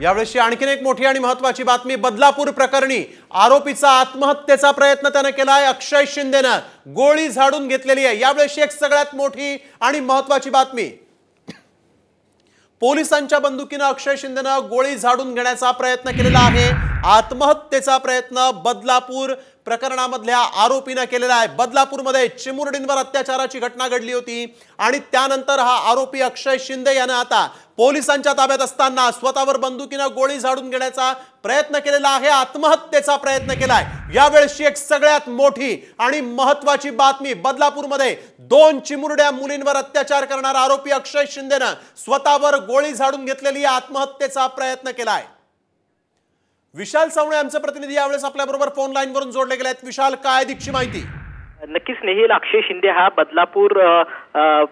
यावेळी आणखीन एक मोठी आणि महत्त्वाची बातमी बदलापूर प्रकरणी आरोपीचा आत्महत्येचा प्रयत्न त्याने केलाय। अक्षय शिंदेने गोळी झाडून घेतलेली आहे। यावेळी एक सगळ्यात मोठी आणि महत्त्वाची बातमी पोलिसांच्या बंदुकीने अक्षय शिंदेने गोळी झाडून घेण्याचा प्रयत्न केलेला आहे। आत्महत्येचा प्रयत्न बदलापूर प्रकरणामधल्या आरोपीने केलेला आहे। बदलापूरमध्ये चिमुरडींवर अत्याचाराची घटना घडली होती आणि त्यानंतर हा आरोपी अक्षय शिंदे याने आता पोलिसांच्या ताब्यात असताना स्वतःवर बंदुकीने गोळी झाडून घेण्याचा प्रयत्न केलेला आहे। आत्महत्येचा प्रयत्न केलाय। यावेळी एक सगळ्यात मोठी आणि महत्त्वाची बातमी बदलापूरमध्ये 2 चिमुरड्या मुलींवर अत्याचार करणारा आरोपी अक्षय शिंदेने स्वतःवर गोळी झाडून घेतलेली आत्महत्येचा प्रयत्न केलाय। विशाल सावणे आमचे प्रतिनिधी यावेळेस आपल्या बरोबर फोन लाईन वरून जोडले गेले आहेत। विशाल, काय अधिकची माहिती? नक्कीच स्नेहिल, अक्षय शिंदे हा बदलापूर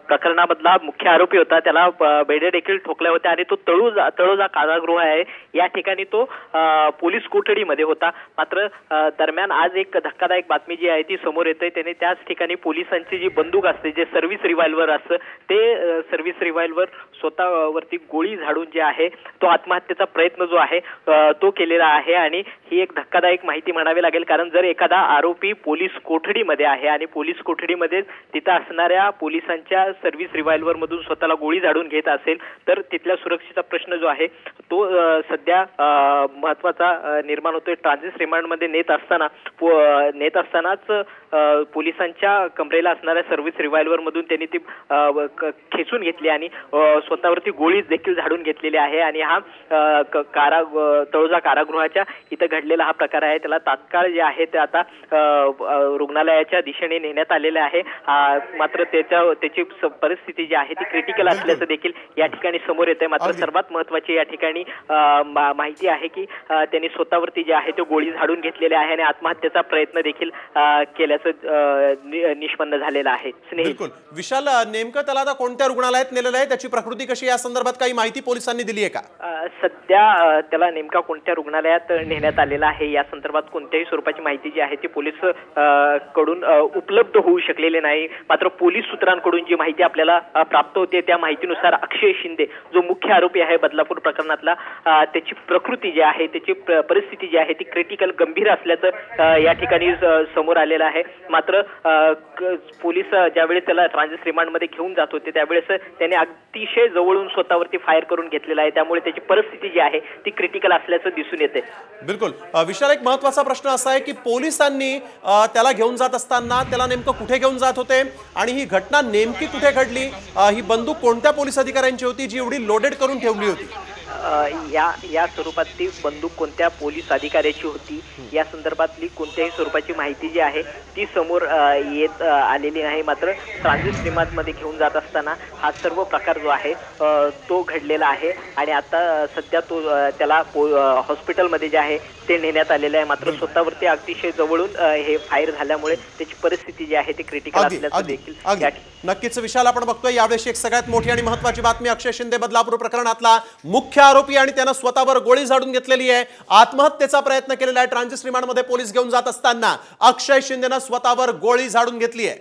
प्रकरणामधला मुख्य आरोपी होता। त्याला बेड्या देखील ठोकल्या होत्या आणि तो तळोजा कारागृह आहे या ठिकाणी तो पोलीस कोठडीमध्ये होता। मात्र दरम्यान आज एक धक्कादायक बातमी जी आहे ती समोर येते। त्याने त्याच ठिकाणी पोलिसांची जी बंदूक असते, जे सर्व्हिस रिव्हॉल्वर असतं, ते सर्व्हिस रिव्हॉल्वर स्वतःवरती गोळी झाडून जे आहे तो आत्महत्येचा प्रयत्न जो आहे तो केलेला आहे। आणि ही एक धक्कादायक माहिती म्हणावी लागेल, कारण जर एखादा आरोपी पोलीस कोठडीमध्ये आहे आणि पोलीस कोठडीमध्ये तिथं असणाऱ्या पोलिसांच्या सर्व्हिस रिव्हॉल्वर मधून स्वतःला गोळी झाडून घेत असेल तर तिथल्या सुरक्षेचा प्रश्न जो आहे तो सध्या महत्त्वाचा निर्माण होतोय। ट्रान्झिट रिमांडमध्ये नेत असतानाच पोलिसांच्या कमरेला असणाऱ्या सर्व्हिस रिव्हॉल्वर मधून त्यांनी ती खेचून घेतली आणि स्वतःवरती गोळी देखील झाडून घेतलेली आहे। आणि हा तळोजा कारागृहाच्या इथं घडलेला हा प्रकार आहे। त्याला तात्काळ जे आहे ते आता रुग्णालयाच्या दिशेने नेण्यात आलेले आहे। मात्र त्याची परिस्थिती जी आहे ती क्रिटिकल असल्याचं देखील या ठिकाणी समोर येत आहे। मात्र सर्वात महत्त्वाची या ठिकाणी माहिती आहे की त्यांनी स्वतःवरती जे आहे तो गोळी झाडून घेतलेले आहे आणि आत्महत्येचा प्रयत्न देखील केल्याचं निष्पन्न झालेलं आहे। बिलकुल विशाल, नेमकं त्याला आता कोणत्या रुग्णालयात नेलेलं आहे, त्याची प्रकृती कशी, या संदर्भात काही माहिती पोलिसांनी दिली आहे का? सध्या त्याला नेमका कोणत्या रुग्णालयात नेण्यात आलेला आहे या संदर्भात कोणत्याही स्वरूपाची माहिती जी आहे ती पोलीस कडून उपलब्ध होऊ शकलेले नाही। मात्र पोलीस सूत्रांकडून जी माहिती आपल्याला प्राप्त होते त्या माहितीनुसार अक्षय शिंदे जो मुख्य आरोपी आहे बदलापूर प्रकरणातला, त्याची प्रकृती जी आहे, त्याची परिस्थिती जी आहे ती क्रिटिकल गंभीर असल्याचं या ठिकाणी समोर आलेलं आहे। मात्र पोलीस ज्यावेळेस त्याला ट्रान्झिट रिमांडमध्ये घेऊन जात होते त्यावेळेस त्याने अतिशय जवळून स्वतःवरती फायर करून घेतलेला आहे। त्यामुळे त्याची परिस्थिती जी आहे ती क्रिटिकल असल्याचं दिसून येते। बिलकुल विशाल, एक महत्त्वाचा प्रश्न असा आहे की पोलिसांनी त्याला घेऊन जात असताना त्याला नेमकं कुठे घेऊन जात होते आणि ही घटना नेमकी कुठे घडली? ही बंदूक कोणत्या पोलीस अधिकाऱ्यांची होती जी एवढी लोडेड करून ठेवली होती? या स्वरूपातली बंदूक कोणत्या पोलीस अधिकाऱ्याची होती या संदर्भातली कोणत्याही स्वरूपाची माहिती जी आहे ती समोर येत आलेली नाही। मात्र ट्रान्झिट रिमांडमध्ये घेऊन जात असताना हा सर्व प्रकार जो आहे तो घडलेला आहे आणि आता सध्या तो त्याला हॉस्पिटलमध्ये जे आहे ते नेण्यात आलेलं आहे। मात्र स्वतःवरती अतिशय जवळून हे फायर झाल्यामुळे त्याची परिस्थिती जी आहे ती क्रिटिकल असल्याचं देखील नक्कीच विशाल आपण बघतोय। यावेळी एक सगळ्यात मोठी आणि महत्त्वाची बातमी अक्षय शिंदे बदलापूर प्रकरणातला मुख्य आरोपी आणि त्याने स्वतःवर गोळी झाडून घेतलेली आहे। आत्महत्येचा प्रयत्न केलेला आहे। ट्रान्झिट रिमांडमध्ये पोलीस घेऊन जात असताना अक्षय शिंदेने स्वतःवर गोळी झाडून घेतली आहे।